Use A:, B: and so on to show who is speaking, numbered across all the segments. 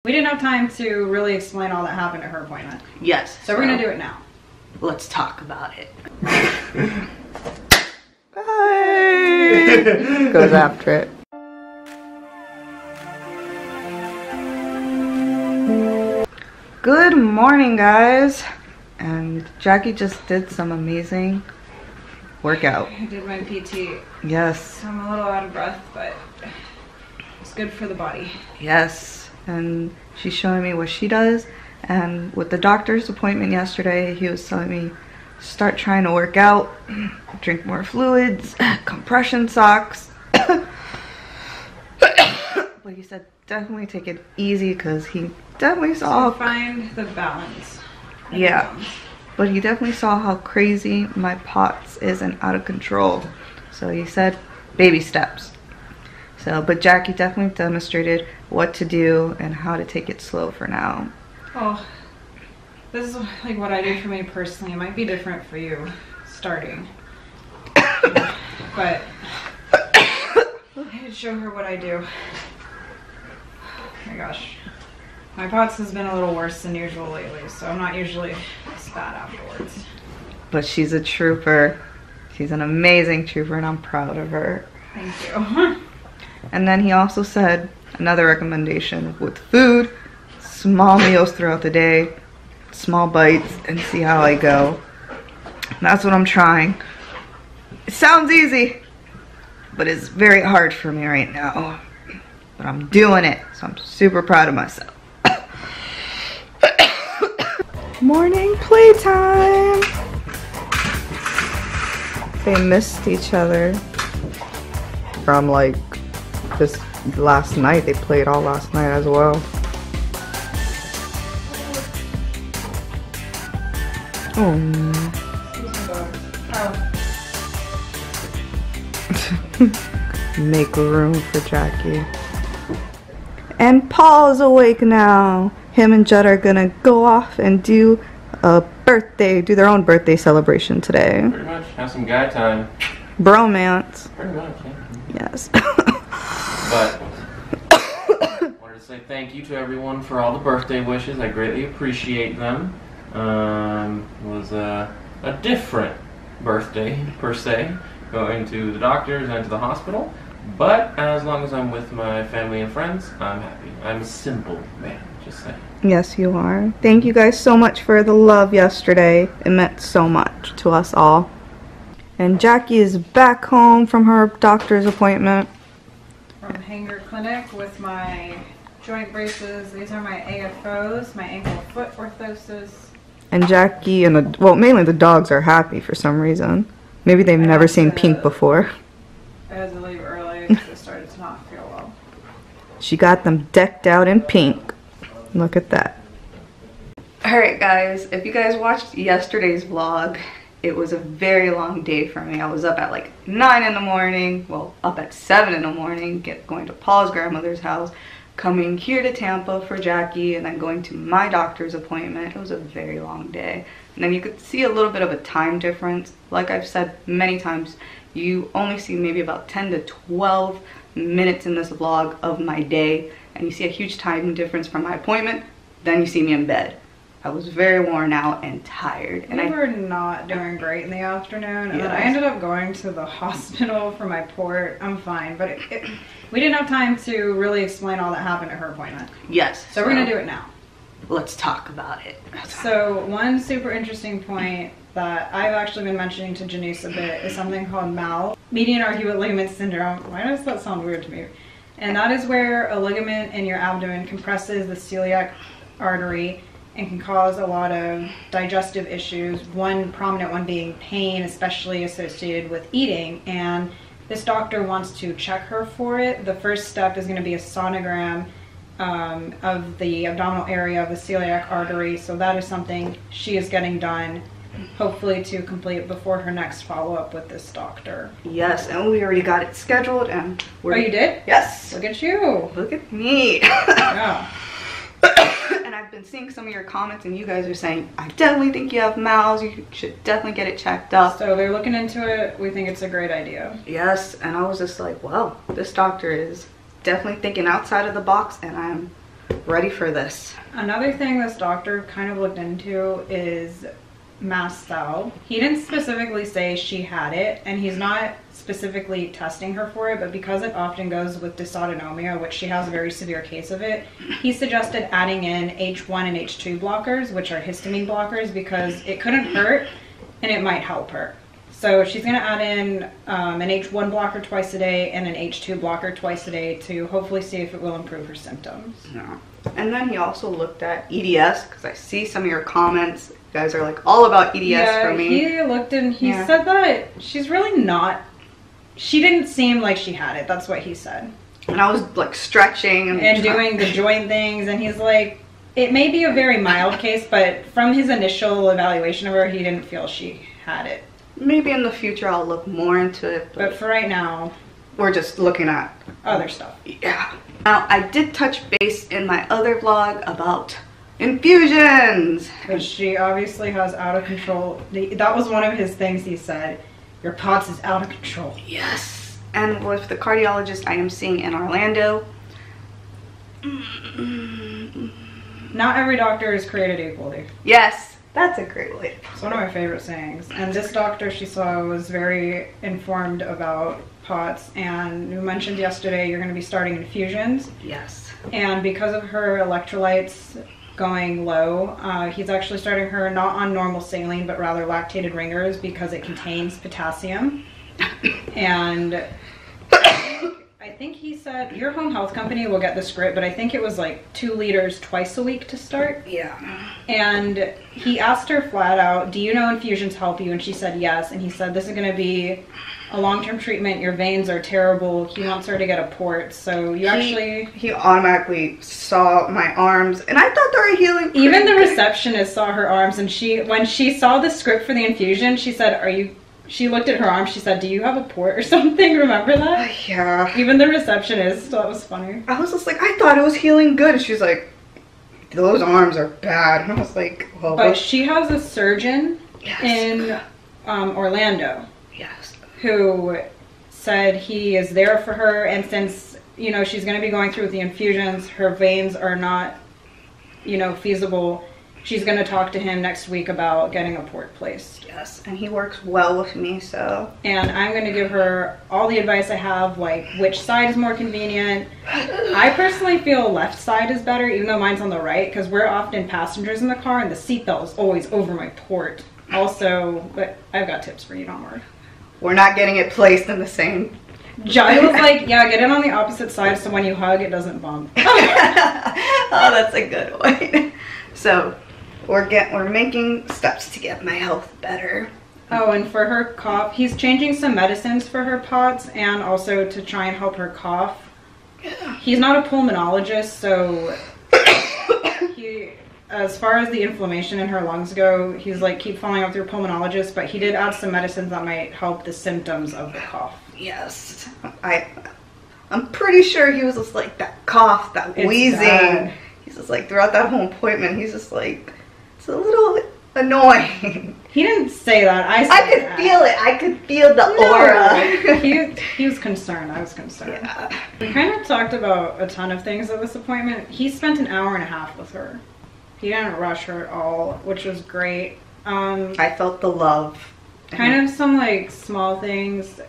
A: We didn't have time to really explain all that happened at her appointment.
B: Yes.
A: So we're gonna do it now.
B: Let's talk about it.
C: Bye. Goes after it. Good morning, guys. And Jackie just did some amazing workout.
A: I did my PT.
C: Yes.
A: I'm a little out of breath, but it's good for the body.
C: Yes. And she's showing me what she does. And with the doctor's appointment yesterday, he was telling me start trying to work out, drink more fluids, compression socks. But he said definitely take it easy because he definitely saw.
A: So find the balance.
C: Yeah. But he definitely saw how crazy my POTS is and out of control. So he said baby steps. So, but Jackie definitely demonstrated what to do and how to take it slow for now.
A: Oh, this is like what I do for me personally. It might be different for you starting. But I had to show her what I do. Oh my gosh. My POTS has been a little worse than usual lately, so I'm not usually this bad afterwards.
C: But she's a trooper. She's an amazing trooper and I'm proud of her.
A: Thank you.
C: And then he also said another recommendation with food, small meals throughout the day, small bites, and see how I go. And that's what I'm trying. It sounds easy, but it's very hard for me right now. But I'm doing it, so I'm super proud of myself. Morning playtime. They missed each other from like this last night. They played all last night as well. Oh. Make room for Jackie. And Paul's awake now. Him and Judd are gonna go off and do their own birthday celebration today.
D: Pretty much. Have some guy time.
C: Bromance.
D: Pretty much, yeah.
C: Yes.
D: But I wanted to say thank you to everyone for all the birthday wishes. I greatly appreciate them. It was a different birthday, per se, going to the doctors and to the hospital. But as long as I'm with my family and friends, I'm happy. I'm a simple man, just saying.
C: Yes, you are. Thank you guys so much for the love yesterday. It meant so much to us all. And Jackie is back home from her doctor's appointment.
A: From Hanger Clinic with my joint braces. These are my AFOs, my ankle foot orthosis.
C: And Jackie and mainly the dogs are happy for some reason. Maybe they've never seen pink before.
A: I had to leave early because it started to not feel well.
C: She got them decked out in pink. Look at that. Alright guys, if you guys watched yesterday's vlog, it was a very long day for me. I was up at like 9 in the morning, well, up at 7 in the morning, going to Paul's grandmother's house, coming here to Tampa for Jackie, and then going to my doctor's appointment. It was a very long day. And then you could see a little bit of a time difference. Like I've said many times, you only see maybe about 10 to 12 minutes in this vlog of my day, and you see a huge time difference from my appointment, then you see me in bed. I was very worn out and tired. And
A: we were not doing great in the afternoon, and
C: Yes.
A: then I ended up going to the hospital for my port. I'm fine, but we didn't have time to really explain all that happened at her appointment.
C: Yes.
A: So we're gonna do it now.
C: Let's talk about it.
A: So one super interesting point that I've actually been mentioning to Janice a bit is something called MALS, median arcuate ligament syndrome. Why does that sound weird to me? And that is where a ligament in your abdomen compresses the celiac artery and can cause a lot of digestive issues, one prominent one being pain, especially associated with eating. And this doctor wants to check her for it. The first step is going to be a sonogram of the abdominal area of the celiac artery. So that is something she is getting done, hopefully to complete before her next follow-up with this doctor.
C: Yes, and we already got it scheduled, and
A: Oh, you did?
C: Yes.
A: Look at you.
C: Look at me.
A: Yeah.
C: And I've been seeing some of your comments, and you guys are saying, I definitely think you have MALS. You should definitely get it checked up.
A: So they're looking into it. We think it's a great idea.
C: Yes, and I was just like, wow, this doctor is definitely thinking outside of the box, and I'm ready for this.
A: Another thing this doctor kind of looked into is mast cell. He didn't specifically say she had it, and he's not specifically testing her for it, but because it often goes with dysautonomia, which she has a very severe case of it, he suggested adding in H1 and H2 blockers, which are histamine blockers, because it couldn't hurt and it might help her. So she's going to add in an H1 blocker twice a day and an H2 blocker twice a day to hopefully see if it will improve her symptoms.
C: Yeah. And then he also looked at EDS, because I see some of your comments. You guys are like all about EDS for me.
A: He looked and he said that she's really not, she didn't seem like she had it. That's what he said.
C: And I was like stretching
A: and doing the joint things, and he's like, it may be a very mild case, but from his initial evaluation of her, he didn't feel she had it.
C: Maybe in the future I'll look more into it.
A: But for right now,
C: we're just looking at
A: other stuff.
C: Yeah. Now, I did touch base in my other vlog about infusions.
A: Which she obviously has out of control. That was one of his things he said. Your POTS is out of control.
C: Yes. And with the cardiologist I am seeing in Orlando.
A: Not every doctor is created equally.
C: Yes. That's a great way.
A: It's one of my favorite sayings. And this doctor she saw was very informed about POTS, and you mentioned yesterday you're going to be starting infusions.
C: Yes.
A: And because of her electrolytes going low, he's actually starting her not on normal saline, but rather lactated ringers because it contains potassium. And I think he said your home health company will get the script, but I think it was like 2 liters twice a week to start.
C: Yeah.
A: And he asked her flat out, do you know infusions help you? And she said yes. And he said, this is going to be a long-term treatment. Your veins are terrible. He wants her to get a port. So he
C: automatically saw my arms, and I thought they were healing.
A: Even the receptionist saw her arms, and when she saw the script for the infusion, she said, she looked at her arm, she said, do you have a port or something? Remember that?
C: Yeah.
A: Even the receptionist thought it was funny.
C: I was just like, I thought it was healing good. And she's like, those arms are bad. And I was like, well.
A: But she has a surgeon in Orlando.
C: Yes.
A: Who said he is there for her, and since, you know, she's going to be going through with the infusions, her veins are not, you know, feasible. She's going to talk to him next week about getting a port placed.
C: Yes, and he works well with me, so.
A: And I'm going to give her all the advice I have, like which side is more convenient. I personally feel left side is better, even though mine's on the right, because we're often passengers in the car, and the seatbelt is always over my port. Also, but I've got tips for you, don't worry.
C: We're not getting it placed in the same.
A: Jai was like, yeah, get it on the opposite side so when you hug, it doesn't bump.
C: Oh, that's a good one. So, we're making steps to get my health better.
A: Oh, and for her cough, he's changing some medicines for her POTS and also to try and help her cough. He's not a pulmonologist, so as far as the inflammation in her lungs go, he's like, keep following up with your pulmonologist, but he did add some medicines that might help the symptoms of the cough.
C: Yes. I'm pretty sure he was just like, that cough, that wheezing. Bad. He's just like, throughout that whole appointment, he's just like, it's a little annoying.
A: He didn't say that.
C: I could feel it. I could feel the aura.
A: He was concerned. I was concerned.
C: Yeah.
A: We kind of talked about a ton of things at this appointment. He spent an hour and a half with her. He didn't rush her at all, which was great.
C: I felt the love.
A: Kind of some like small things.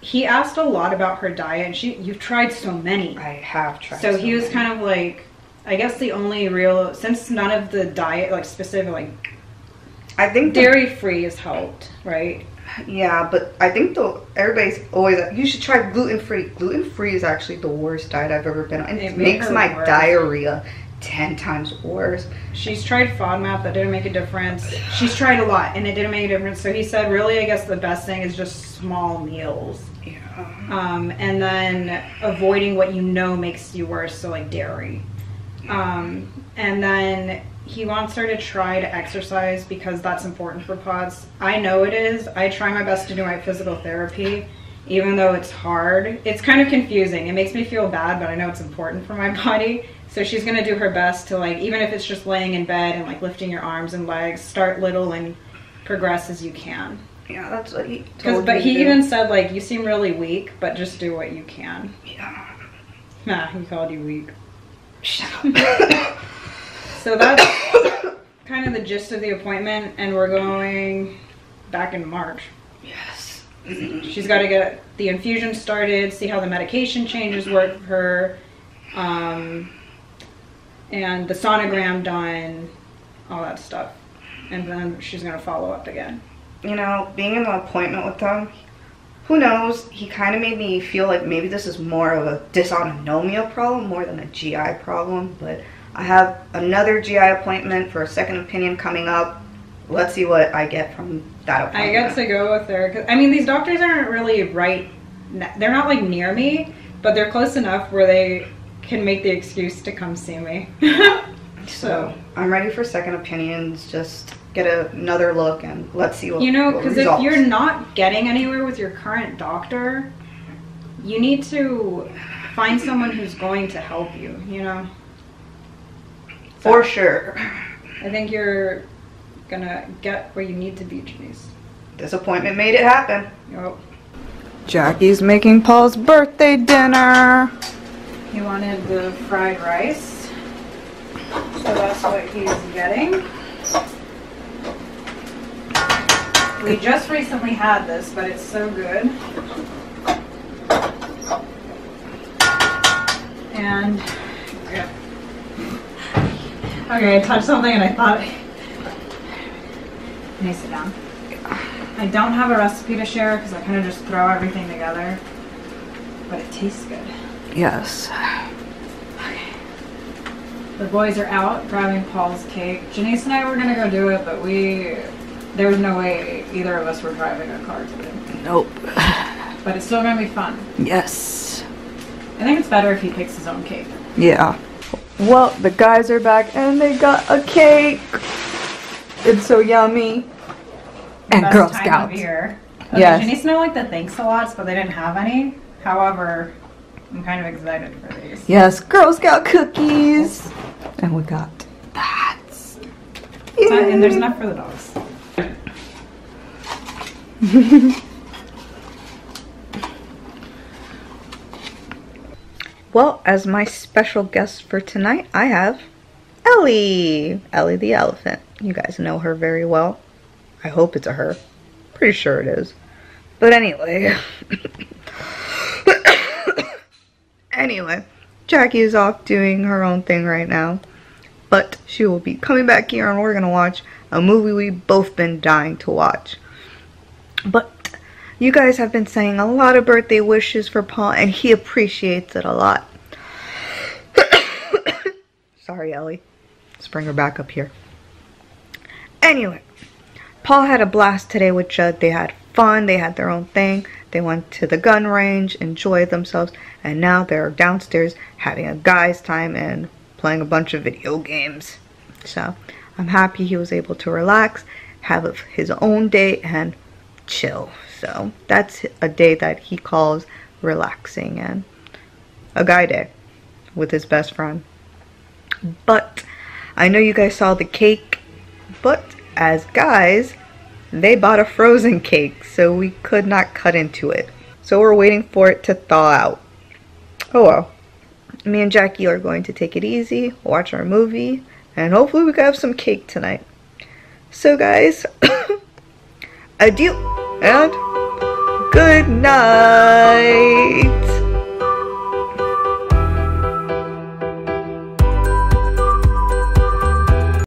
A: He asked a lot about her diet, and you've tried so many.
C: I have tried.
A: So he was kind of like, I guess the only real, since none of the diet, like specific, like,
C: I think
A: dairy-free has helped, right?
C: Yeah, but I think everybody's always, you should try gluten-free. Gluten-free is actually the worst diet I've ever been on. It makes my diarrhea 10 times worse.
A: She's tried FODMAP, that didn't make a difference. She's tried a lot, and it didn't make a difference. So he said, really, I guess the best thing is just small meals.
C: Yeah.
A: And then avoiding what you know makes you worse, so like dairy. And then he wants her to try to exercise because that's important for POTS. I know it is. I try my best to do my physical therapy, even though it's hard. It's kind of confusing. It makes me feel bad, but I know it's important for my body. So she's going to do her best to, like, even if it's just laying in bed and like lifting your arms and legs, start little and progress as you can.
C: Yeah, that's what he told me.
A: But he even said, like, you seem really weak, but just do what you can.
C: Yeah.
A: Nah, he called you weak.
C: Shut up.
A: So that's kind of the gist of the appointment, and we're going back in March.
C: Yes.
A: She's got to get the infusion started, see how the medication changes work for her, and the sonogram done, all that stuff. And then she's going to follow up again.
C: You know, being in the appointment with them, who knows, he kind of made me feel like maybe this is more of a dysautonomia problem more than a GI problem, but I have another GI appointment for a second opinion coming up. Let's see what I get from that appointment.
A: I get to go with her, 'cause, I mean, these doctors aren't really they're not like near me, but they're close enough where they can make the excuse to come see me.
C: So I'm ready for second opinions, just get another look and let's see what,
A: you know, because if
C: results.
A: you're not getting anywhere with your current doctor, you need to find someone who's going to help you, you know?
C: For sure.
A: I think you're gonna get where you need to be, Janice.
C: This appointment made it happen.
A: Yep.
C: Jackie's making Paul's birthday dinner.
A: He wanted the fried rice, so that's what he's getting. We just recently had this, but it's so good. And, yeah. Okay, I touched something and I thought, can I sit down? I don't have a recipe to share because I kind of just throw everything together, but it tastes good.
C: Yes.
A: Okay. The boys are out grabbing Paul's cake. Janice and I were gonna go do it, but there was no way either of us were driving a car today.
C: Nope.
A: But it's still gonna be fun.
C: Yes.
A: I think it's better if he picks his own cake.
C: Yeah. Well, the guys are back and they got a cake. It's so yummy. And
A: Best
C: Girl
A: time
C: Scouts.
A: of year. Okay,
C: Yes.
A: Janice and I like the thanks a lots, but they didn't have any. However, I'm kind of excited for these.
C: Yes, Girl Scout cookies. And we got that.
A: And there's enough for the dogs.
C: Well, as my special guest for tonight, I have Ellie. Ellie the elephant. You guys know her very well. I hope it's a her. Pretty sure it is. But anyway. Anyway, Jackie is off doing her own thing right now. But she will be coming back here and we're going to watch a movie we've both been dying to watch. But you guys have been saying a lot of birthday wishes for Paul and he appreciates it a lot. Sorry, Ellie. Let's bring her back up here. Anyway, Paul had a blast today with Judd. They had fun. They had their own thing. They went to the gun range, enjoyed themselves, and now they're downstairs having a guy's time and playing a bunch of video games. So I'm happy he was able to relax, have his own day, and chill. So that's a day that he calls relaxing and a guy day with his best friend. But I know you guys saw the cake, but as guys, they bought a frozen cake, so we could not cut into it. So we're waiting for it to thaw out. Oh well. Me and Jackie are going to take it easy, watch our movie, and hopefully we can have some cake tonight. So guys, adieu and good night.